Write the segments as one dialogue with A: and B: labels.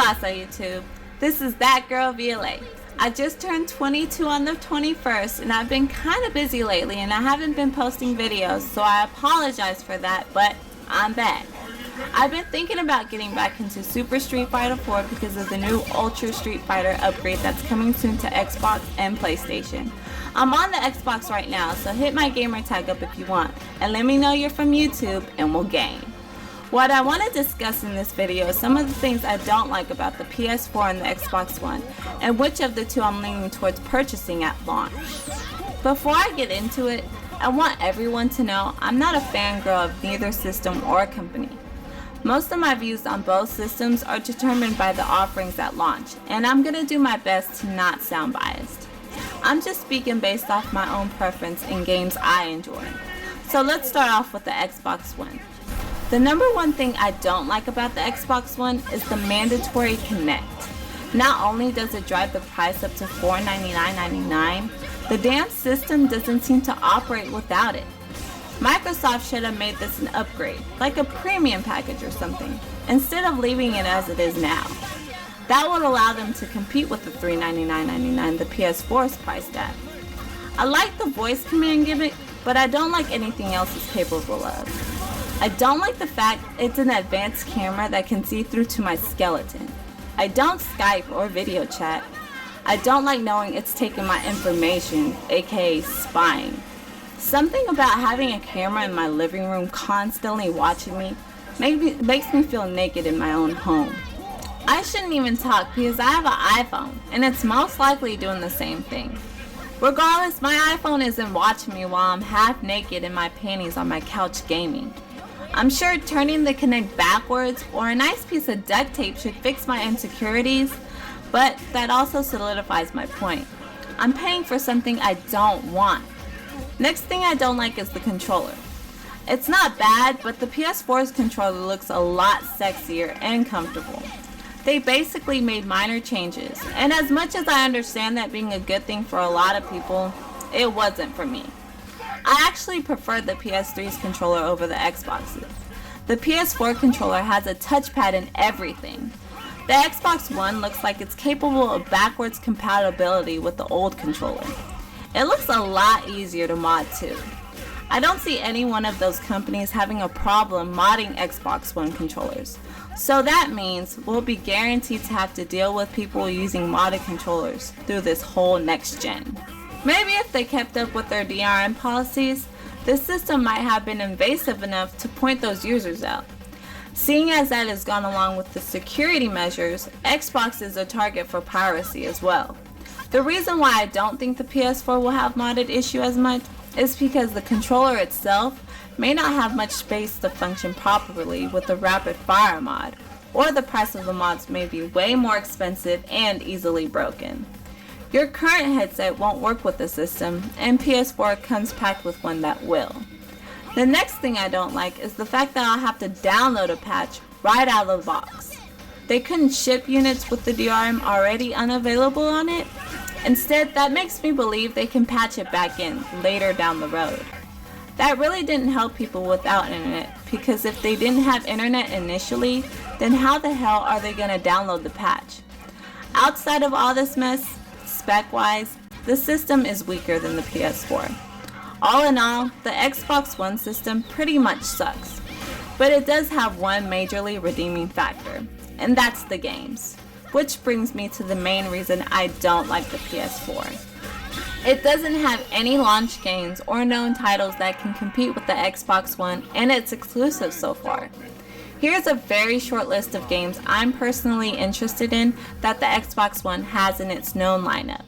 A: pasa, YouTube? This is that girl Violet. I just turned 22 on the 21st, and I've been kind of busy lately, and I haven't been posting videos, so I apologize for that, but I'm back. I've been thinking about getting back into Super Street Fighter 4 because of the new Ultra Street Fighter upgrade that's coming soon to Xbox and PlayStation. I'm on the Xbox right now, so hit my gamer tag up if you want, and let me know you're from YouTube and we'll game. What I want to discuss in this video is some of the things I don't like about the PS4 and the Xbox One, and which of the two I'm leaning towards purchasing at launch. Before I get into it, I want everyone to know I'm not a fangirl of neither system or company. Most of my views on both systems are determined by the offerings at launch, and I'm going to do my best to not sound biased. I'm just speaking based off my own preference in games I enjoy. So let's start off with the Xbox One. The number one thing I don't like about the Xbox One is the mandatory Kinect. Not only does it drive the price up to $499.99, the damn system doesn't seem to operate without it. Microsoft should have made this an upgrade, like a premium package or something, instead of leaving it as it is now. That would allow them to compete with the $399.99 the PS4 is priced at. I like the voice command gimmick, but I don't like anything else it's capable of. I don't like the fact it's an advanced camera that can see through to my skeleton. I don't Skype or video chat. I don't like knowing it's taking my information, aka spying. Something about having a camera in my living room constantly watching me makes me feel naked in my own home. I shouldn't even talk because I have an iPhone and it's most likely doing the same thing. Regardless, my iPhone isn't watching me while I'm half naked in my panties on my couch gaming. I'm sure turning the Kinect backwards or a nice piece of duct tape should fix my insecurities, but that also solidifies my point. I'm paying for something I don't want. Next thing I don't like is the controller. It's not bad, but the PS4's controller looks a lot sexier and comfortable. They basically made minor changes, and as much as I understand that being a good thing for a lot of people, it wasn't for me. I actually prefer the PS3's controller over the Xbox's. The PS4 controller has a touchpad and everything. The Xbox One looks like it's capable of backwards compatibility with the old controller. It looks a lot easier to mod too. I don't see any one of those companies having a problem modding Xbox One controllers. So that means we'll be guaranteed to have to deal with people using modded controllers through this whole next gen. Maybe if they kept up with their DRM policies, this system might have been invasive enough to point those users out. Seeing as that has gone along with the security measures, Xbox is a target for piracy as well. The reason why I don't think the PS4 will have modded issue as much is because the controller itself may not have much space to function properly with the rapid fire mod, or the price of the mods may be way more expensive and easily broken. Your current headset won't work with the system, and PS4 comes packed with one that will. The next thing I don't like is the fact that I'll have to download a patch right out of the box. They couldn't ship units with the DRM already unavailable on it. Instead, that makes me believe they can patch it back in later down the road. That really didn't help people without internet, because if they didn't have internet initially, then how the hell are they going to download the patch? Outside of all this mess, spec-wise, the system is weaker than the PS4. All in all, the Xbox One system pretty much sucks, but it does have one majorly redeeming factor, and that's the games. Which brings me to the main reason I don't like the PS4. It doesn't have any launch games or known titles that can compete with the Xbox One and its exclusives so far. Here's a very short list of games I'm personally interested in that the Xbox One has in its known lineup.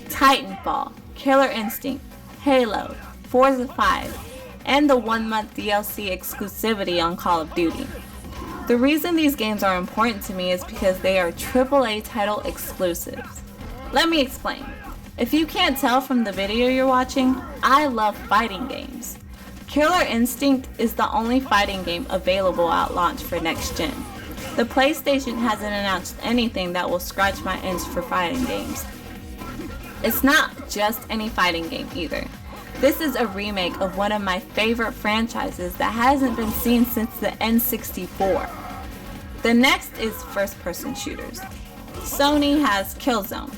A: Titanfall, Killer Instinct, Halo, Forza 5, and the 1-month DLC exclusivity on Call of Duty. The reason these games are important to me is because they are AAA title exclusives. Let me explain. If you can't tell from the video you're watching, I love fighting games. Killer Instinct is the only fighting game available at launch for next gen. The PlayStation hasn't announced anything that will scratch my itch for fighting games. It's not just any fighting game either. This is a remake of one of my favorite franchises that hasn't been seen since the N64. The next is first-person shooters. Sony has Killzone,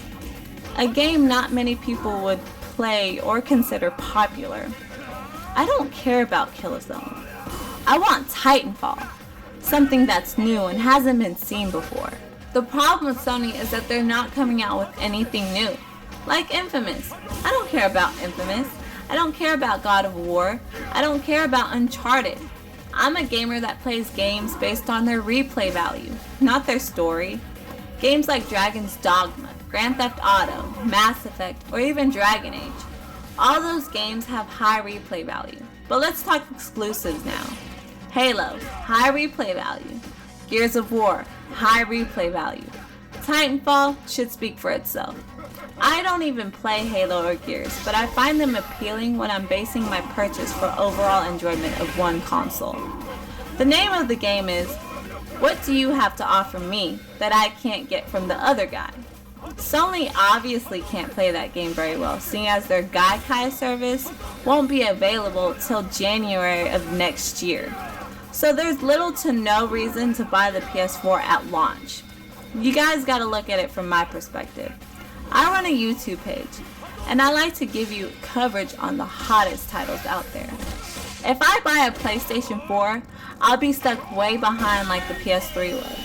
A: a game not many people would play or consider popular. I don't care about Killzone. I want Titanfall, something that's new and hasn't been seen before. The problem with Sony is that they're not coming out with anything new. Like Infamous. I don't care about Infamous. I don't care about God of War. I don't care about Uncharted. I'm a gamer that plays games based on their replay value, not their story. Games like Dragon's Dogma, Grand Theft Auto, Mass Effect, or even Dragon Age. All those games have high replay value. But let's talk exclusives now. Halo, high replay value. Gears of War, high replay value. Titanfall should speak for itself. I don't even play Halo or Gears, but I find them appealing when I'm basing my purchase for overall enjoyment of one console. The name of the game is, what do you have to offer me that I can't get from the other guy? Sony obviously can't play that game very well, seeing as their Gaikai service won't be available till January of next year. So there's little to no reason to buy the PS4 at launch. You guys gotta look at it from my perspective. I run a YouTube page, and I like to give you coverage on the hottest titles out there. If I buy a PlayStation 4, I'll be stuck way behind like the PS3 was.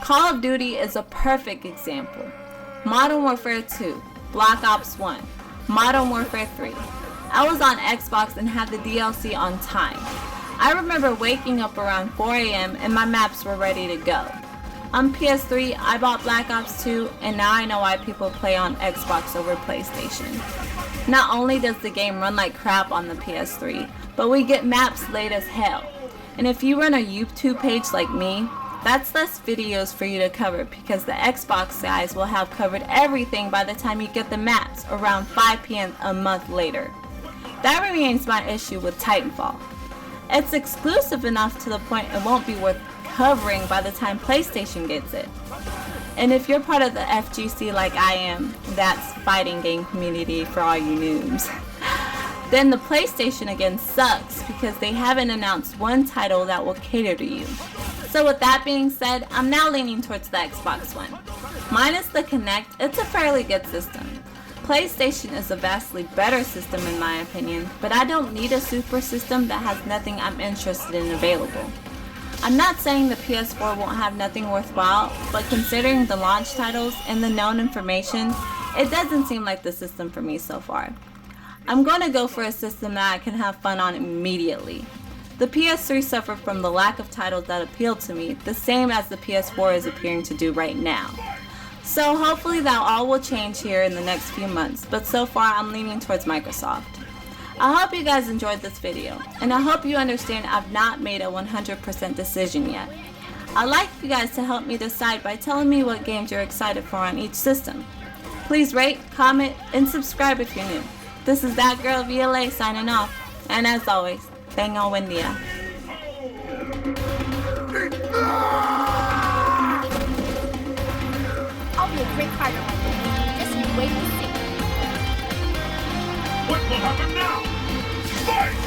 A: Call of Duty is a perfect example. Modern Warfare 2, Black Ops 1, Modern Warfare 3. I was on Xbox and had the DLC on time. I remember waking up around 4 a.m. and my maps were ready to go. On PS3, I bought Black Ops 2, and now I know why people play on Xbox over PlayStation. Not only does the game run like crap on the PS3, but we get maps late as hell. And if you run a YouTube page like me, that's less videos for you to cover because the Xbox guys will have covered everything by the time you get the maps around 5 p.m. a month later. That remains my issue with Titanfall. It's exclusive enough to the point it won't be worth covering by the time PlayStation gets it. And if you're part of the FGC like I am, that's fighting game community for all you noobs, then the PlayStation again sucks because they haven't announced one title that will cater to you. So with that being said, I'm now leaning towards the Xbox One. Minus the Kinect, it's a fairly good system. PlayStation is a vastly better system in my opinion, but I don't need a super system that has nothing I'm interested in available. I'm not saying the PS4 won't have nothing worthwhile, but considering the launch titles and the known information, it doesn't seem like the system for me so far. I'm going to go for a system that I can have fun on immediately. The PS3 suffered from the lack of titles that appealed to me, the same as the PS4 is appearing to do right now. So hopefully that all will change here in the next few months, but so far I'm leaning towards Microsoft. I hope you guys enjoyed this video, and I hope you understand I've not made a 100% decision yet. I'd like you guys to help me decide by telling me what games you're excited for on each system. Please rate, comment, and subscribe if you're new. This is That Girl VLA signing off, and as always, tengan buen día.
B: I'll be a great fighter one day. Just you wait and see.
C: What will happen now? Fight!